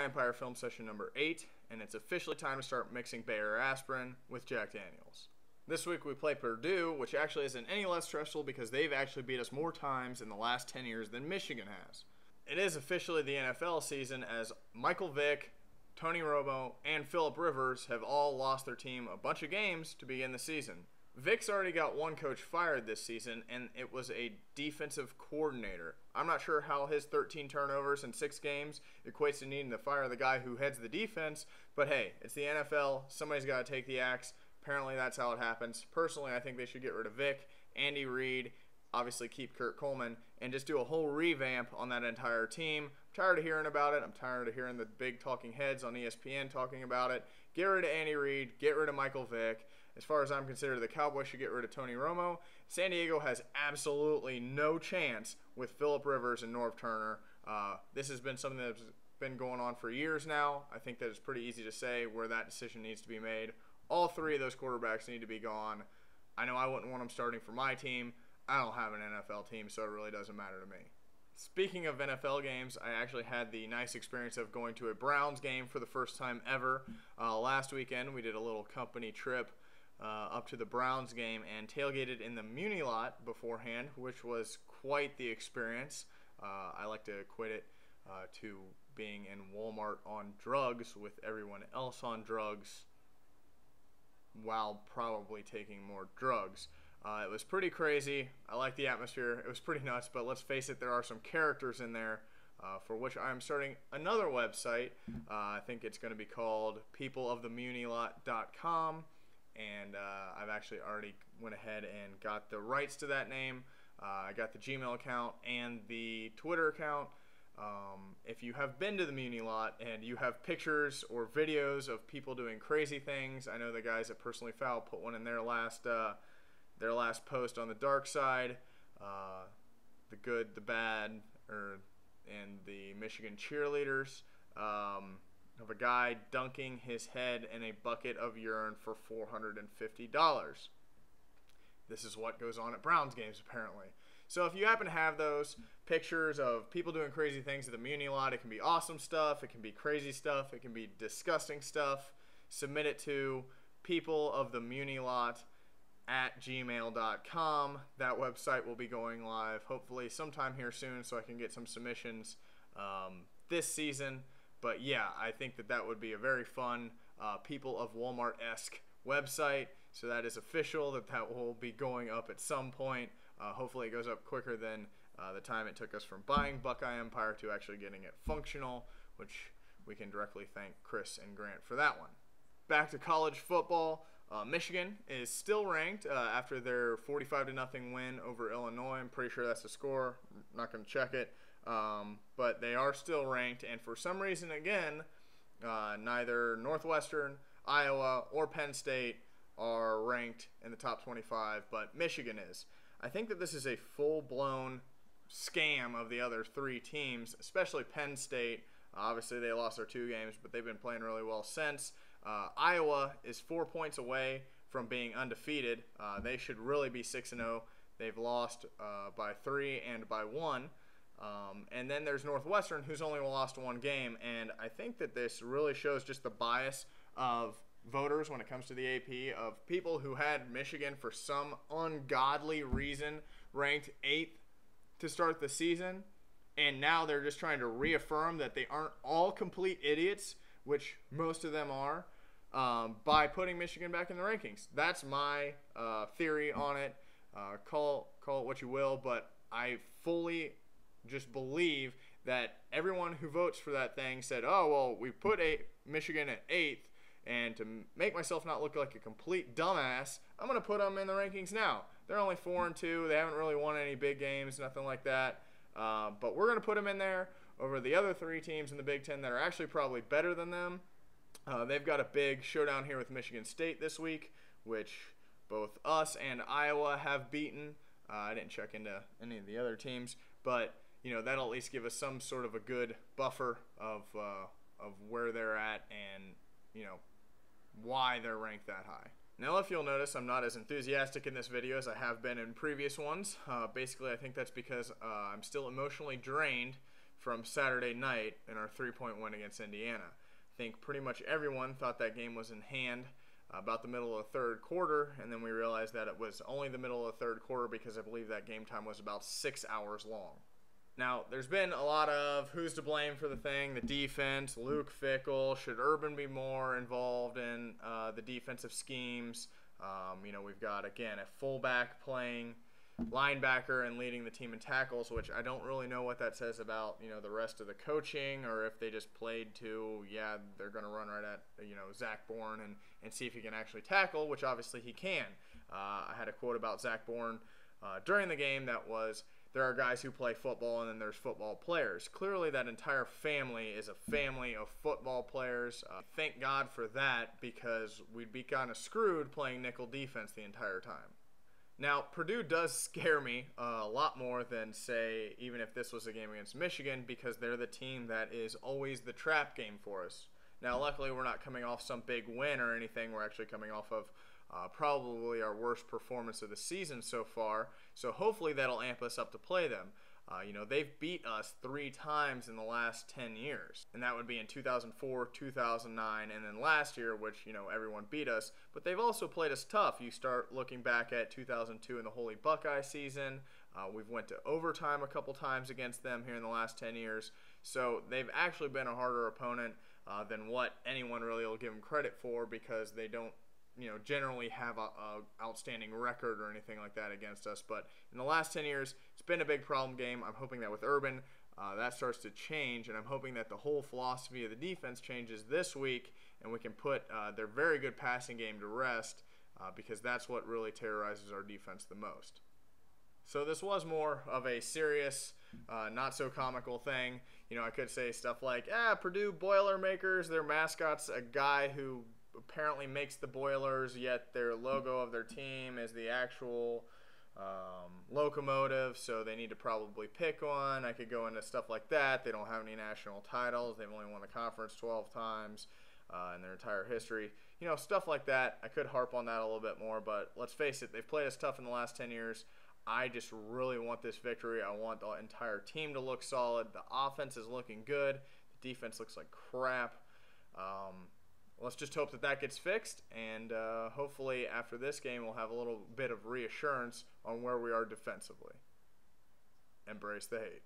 Buckeye Empire film session number 8, and it's officially time to start mixing Bayer aspirin with Jack Daniels. This week we play Purdue, which actually isn't any less stressful because they've actually beat us more times in the last 10 years than Michigan has. It is officially the NFL season as Michael Vick, Tony Romo, and Phillip Rivers have all lost their team a bunch of games to begin the season. Vick's already got one coach fired this season, and it was a defensive coordinator. I'm not sure how his 13 turnovers in 6 games equates to needing to fire the guy who heads the defense, but hey, it's the NFL. Somebody's got to take the axe. Apparently that's how it happens. Personally, I think they should get rid of Vick, Andy Reid, obviously keep Kurt Coleman, and just do a whole revamp on that entire team. I'm tired of hearing about it. I'm tired of hearing the big talking heads on ESPN talking about it. Get rid of Andy Reid. Get rid of Michael Vick. As far as I'm concerned, the Cowboys should get rid of Tony Romo. San Diego has absolutely no chance with Phillip Rivers and Norv Turner. This has been something that's been going on for years now. I think that it's pretty easy to say where that decision needs to be made. All 3 of those quarterbacks need to be gone. I know I wouldn't want them starting for my team. I don't have an NFL team, so it really doesn't matter to me. Speaking of NFL games, I actually had the nice experience of going to a Browns game for the first time ever. Last weekend, we did a little company trip up to the Browns game and tailgated in the Muni lot beforehand, which was quite the experience. I like to equate it to being in Walmart on drugs with everyone else on drugs while probably taking more drugs. It was pretty crazy. I like the atmosphere. It was pretty nuts, but let's face it, there are some characters in there for which I'm starting another website. I think it's going to be called peopleofthemunilot.com. And I've actually already went ahead and got the rights to that name. I got the Gmail account and the Twitter account. If you have been to the Muni Lot and you have pictures or videos of people doing crazy things, I know the guys at Personally Foul put one in their last post on the dark side, the good, the bad, and the Michigan cheerleaders. Of a guy dunking his head in a bucket of urine for $450. This is what goes on at Browns games, apparently. So if you happen to have those pictures of people doing crazy things at the Muni Lot, it can be awesome stuff, it can be crazy stuff, it can be disgusting stuff. Submit it to peopleofthemunilot@gmail.com. That website will be going live hopefully sometime here soon, so I can get some submissions this season. But yeah, I think that would be a very fun People of Walmart-esque website. So that is official, that will be going up at some point. Hopefully it goes up quicker than the time it took us from buying Buckeye Empire to actually getting it functional, which we can directly thank Chris and Grant for that one. Back to college football. Michigan is still ranked after their 45-0 win over Illinois. I'm pretty sure that's the score. I'm not going to check it. But they are still ranked, and for some reason, again, neither Northwestern, Iowa, or Penn State are ranked in the top 25, but Michigan is. I think that this is a full-blown scam of the other 3 teams, especially Penn State. Obviously, they lost their 2 games, but they've been playing really well since. Iowa is 4 points away from being undefeated. They should really be 6-0. They've lost by 3 and by 1. And then there's Northwestern, who's only lost 1 game, and I think that this really shows just the bias of voters when it comes to the AP, of people who had Michigan for some ungodly reason ranked 8th to start the season, and now they're just trying to reaffirm that they aren't all complete idiots, which most of them are, by putting Michigan back in the rankings. That's my theory on it. Call it what you will, but I fully just believe that everyone who votes for that thing said, oh, well, we put Michigan at 8th, and to make myself not look like a complete dumbass, I'm going to put them in the rankings now. They're only 4-2. They haven't really won any big games, nothing like that. But we're going to put them in there over the other 3 teams in the Big Ten that are actually probably better than them. They've got a big showdown here with Michigan State this week, which both us and Iowa have beaten. I didn't check into any of the other teams, but that'll at least give us some sort of a good buffer of where they're at and why they're ranked that high. Now, if you'll notice, I'm not as enthusiastic in this video as I have been in previous ones. Basically, I think that's because I'm still emotionally drained from Saturday night in our 3-point win against Indiana. I think pretty much everyone thought that game was in hand about the middle of the third quarter, and then we realized that it was only the middle of the third quarter because I believe that game time was about 6 hours long. Now, there's been a lot of who's to blame for the thing, the defense, Luke Fickell, should Urban be more involved in the defensive schemes? We've got, again, a fullback playing linebacker and leading the team in tackles, which I don't really know what that says about, the rest of the coaching, or if they just played to, they're going to run right at, Zach Bourne and see if he can actually tackle, which obviously he can. I had a quote about Zach Bourne during the game that was, there are guys who play football and then there's football players. Clearly that entire family is a family of football players. Thank God for that, because we'd be kind of screwed playing nickel defense the entire time. Now, Purdue does scare me a lot more than, say, even if this was a game against Michigan, because they're the team that is always the trap game for us. Now, luckily, we're not coming off some big win or anything. We're actually coming off of probably our worst performance of the season so far. So hopefully that'll amp us up to play them. They've beat us 3 times in the last 10 years. And that would be in 2004, 2009, and then last year, which, everyone beat us. But they've also played us tough. You start looking back at 2002 in the Holy Buckeye season. We've went to overtime a couple times against them here in the last 10 years. So they've actually been a harder opponent than what anyone really will give them credit for, because they don't generally have a outstanding record or anything like that against us. But in the last 10 years, it's been a big problem game. I'm hoping that with Urban, that starts to change, and I'm hoping that the whole philosophy of the defense changes this week, and we can put their very good passing game to rest, because that's what really terrorizes our defense the most. So this was more of a serious, not so comical thing. I could say stuff like, Purdue Boilermakers, their mascot's a guy who apparently makes the Boilers, yet their logo of their team is the actual locomotive, so they need to probably pick one. I could go into stuff like that. They don't have any national titles. They've only won the conference 12 times in their entire history. Stuff like that. I could harp on that a little bit more, but let's face it, they've played us tough in the last 10 years. I just really want this victory. I want the entire team to look solid. The offense is looking good. The defense looks like crap. Let's just hope that gets fixed, and hopefully after this game we'll have a little bit of reassurance on where we are defensively. Embrace the hate.